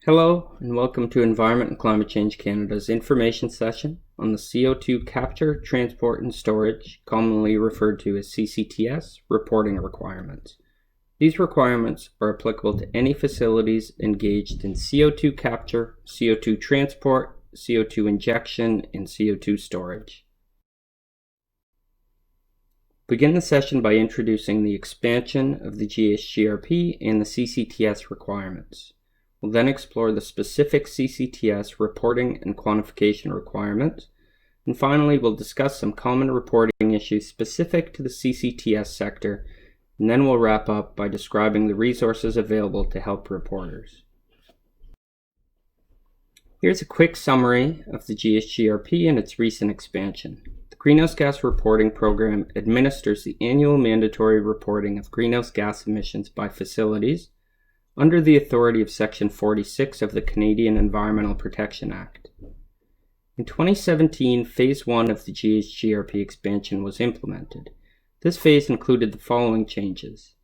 Hello and welcome to Environment and Climate Change Canada's information session on the CO2 capture, transport and storage, commonly referred to as CCTS, reporting requirements. These requirements are applicable to any facilities engaged in CO2 capture, CO2 transport, CO2 injection, and CO2 storage. Begin the session by introducing the expansion of the GHGRP and the CCTS requirements. We'll then explore the specific CCTS reporting and quantification requirements. And finally, we'll discuss some common reporting issues specific to the CCTS sector, and then we'll wrap up by describing the resources available to help reporters. Here's a quick summary of the GHGRP and its recent expansion. The Greenhouse Gas Reporting Program administers the annual mandatory reporting of greenhouse gas emissions by facilities under the authority of Section 46 of the Canadian Environmental Protection Act. In 2017, Phase 1 of the GHGRP expansion was implemented. This phase included the following changes.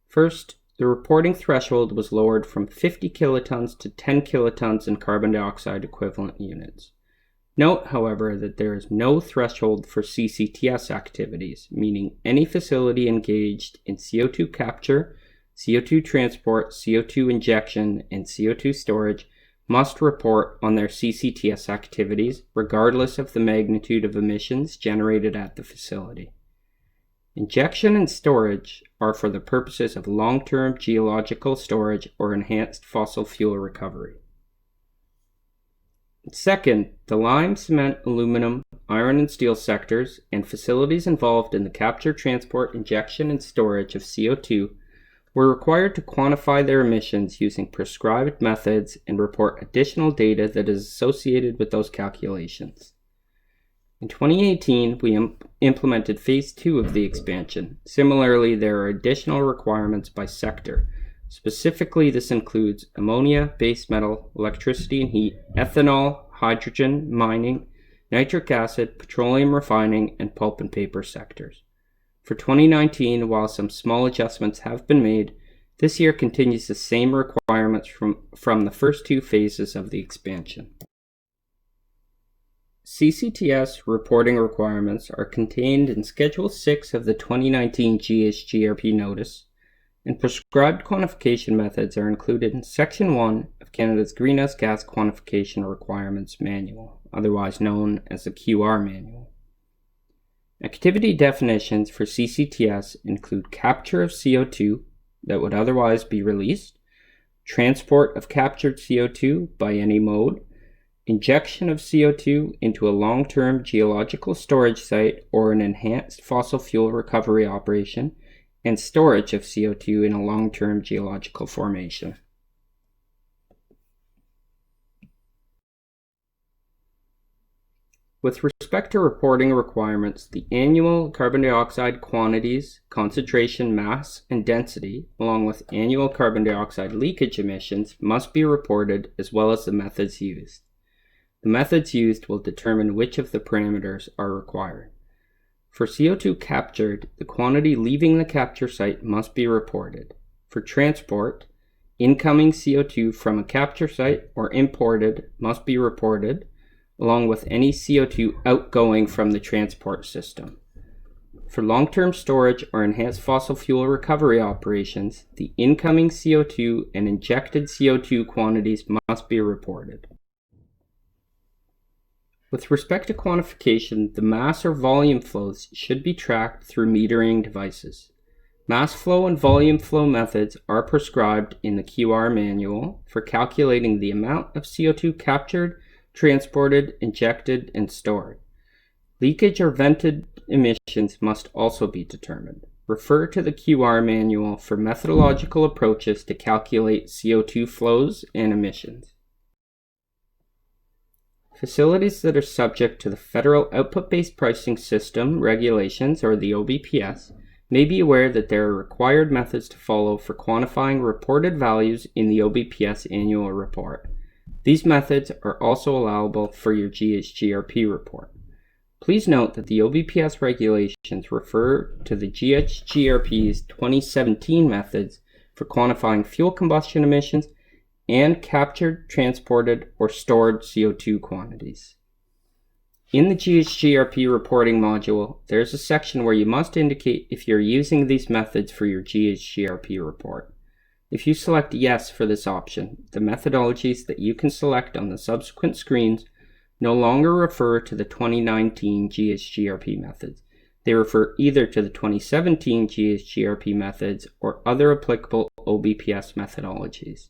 First, the reporting threshold was lowered from 50 kilotons to 10 kilotons in carbon dioxide equivalent units. Note, however, that there is no threshold for CCTS activities, meaning any facility engaged in CO2 capture, CO2 transport, CO2 injection, and CO2 storage must report on their CCTS activities regardless of the magnitude of emissions generated at the facility. Injection and storage are for the purposes of long-term geological storage or enhanced fossil fuel recovery. Second, the lime, cement, aluminum, iron and steel sectors and facilities involved in the capture, transport, injection, and storage of CO2 were required to quantify their emissions using prescribed methods and report additional data that is associated with those calculations. In 2018, we implemented Phase 2 of the expansion. Similarly, there are additional requirements by sector. Specifically, this includes ammonia, base metal, electricity and heat, ethanol, hydrogen, mining, nitric acid, petroleum refining, and pulp and paper sectors. For 2019, while some small adjustments have been made, this year continues the same requirements from the first two phases of the expansion. CCTS reporting requirements are contained in Schedule 6 of the 2019 GHGRP Notice, and prescribed quantification methods are included in Section 1 of Canada's Greenhouse Gas Quantification Requirements Manual, otherwise known as the QR Manual. Activity definitions for CCTS include capture of CO2 that would otherwise be released, transport of captured CO2 by any mode, injection of CO2 into a long-term geological storage site or an enhanced fossil fuel recovery operation, and storage of CO2 in a long-term geological formation. With respect to reporting requirements, the annual carbon dioxide quantities, concentration, mass, and density, along with annual carbon dioxide leakage emissions, must be reported as well as the methods used. The methods used will determine which of the parameters are required. For CO2 captured, the quantity leaving the capture site must be reported. For transport, incoming CO2 from a capture site or imported must be reported, along with any CO2 outgoing from the transport system. For long-term storage or enhanced fossil fuel recovery operations, the incoming CO2 and injected CO2 quantities must be reported. With respect to quantification, the mass or volume flows should be tracked through metering devices. Mass flow and volume flow methods are prescribed in the QR manual for calculating the amount of CO2 captured, transported, injected, and stored. Leakage or vented emissions must also be determined. Refer to the QR manual for methodological approaches to calculate CO2 flows and emissions. Facilities that are subject to the Federal Output-Based Pricing System regulations, or the OBPS, may be aware that there are required methods to follow for quantifying reported values in the OBPS annual report. These methods are also allowable for your GHGRP report. Please note that the OBPS regulations refer to the GHGRP's 2017 methods for quantifying fuel combustion emissions and captured, transported, or stored CO2 quantities. In the GHGRP reporting module, there's a section where you must indicate if you're using these methods for your GHGRP report. If you select yes for this option, the methodologies that you can select on the subsequent screens no longer refer to the 2019 GHGRP methods. They refer either to the 2017 GHGRP methods or other applicable OBPS methodologies.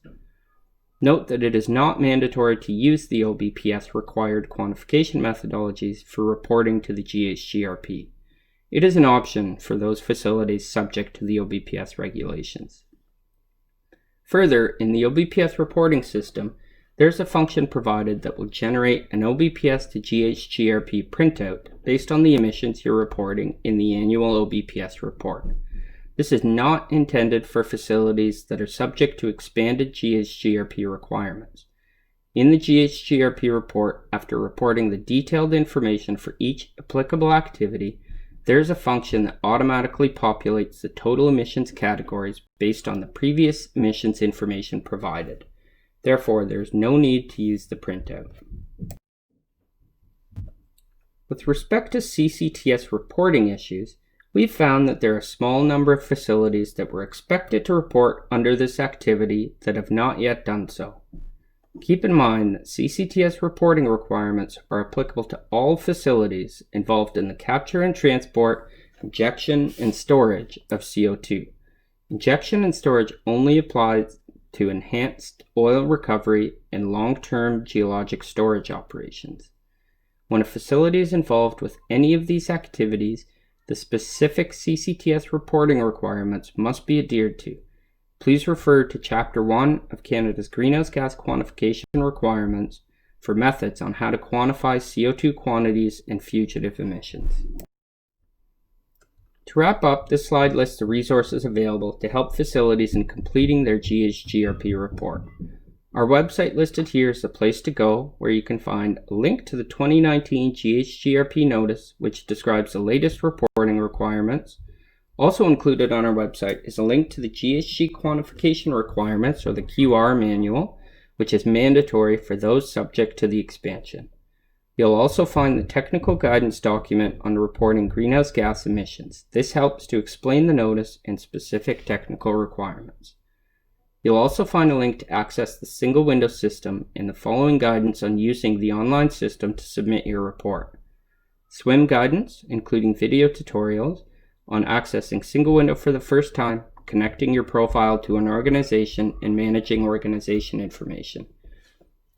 Note that it is not mandatory to use the OBPS required quantification methodologies for reporting to the GHGRP. It is an option for those facilities subject to the OBPS regulations. Further, in the OBPS reporting system, there's a function provided that will generate an OBPS to GHGRP printout based on the emissions you're reporting in the annual OBPS report. This is not intended for facilities that are subject to expanded GHGRP requirements. In the GHGRP report, after reporting the detailed information for each applicable activity, there's a function that automatically populates the total emissions categories based on the previous emissions information provided. Therefore, there's no need to use the printout. With respect to CCTS reporting issues, we've found that there are a small number of facilities that were expected to report under this activity that have not yet done so. Keep in mind that CCTS reporting requirements are applicable to all facilities involved in the capture and transport, injection, and storage of CO2. Injection and storage only applies to enhanced oil recovery and long-term geologic storage operations. When a facility is involved with any of these activities, the specific CCTS reporting requirements must be adhered to. Please refer to Chapter 1 of Canada's Greenhouse Gas Quantification Requirements for methods on how to quantify CO2 quantities and fugitive emissions. To wrap up, this slide lists the resources available to help facilities in completing their GHGRP report. Our website listed here is the place to go, where you can find a link to the 2019 GHGRP notice, which describes the latest reporting requirements. Also included on our website is a link to the GHG quantification requirements, or the QR manual, which is mandatory for those subject to the expansion. You'll also find the technical guidance document on reporting greenhouse gas emissions. This helps to explain the notice and specific technical requirements. You'll also find a link to access the single window system and the following guidance on using the online system to submit your report. SWIM guidance, including video tutorials on accessing single window for the first time, connecting your profile to an organization, and managing organization information.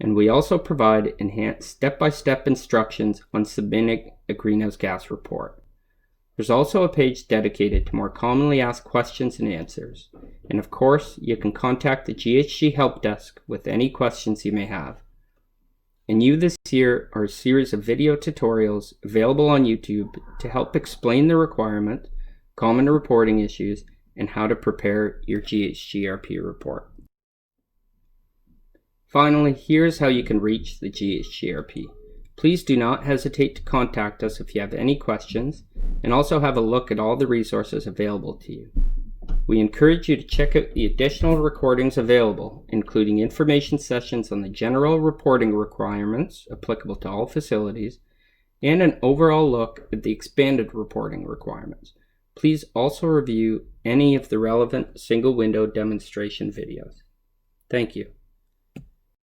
And we also provide enhanced step-by-step instructions on submitting a greenhouse gas report. There's also a page dedicated to more commonly asked questions and answers. And of course, you can contact the GHG Help Desk with any questions you may have. And new this year are a series of video tutorials available on YouTube to help explain the requirements, common reporting issues, and how to prepare your GHGRP report. Finally, here's how you can reach the GHGRP. Please do not hesitate to contact us if you have any questions, and also have a look at all the resources available to you. We encourage you to check out the additional recordings available, including information sessions on the general reporting requirements applicable to all facilities, and an overall look at the expanded reporting requirements. Please also review any of the relevant single window demonstration videos. Thank you.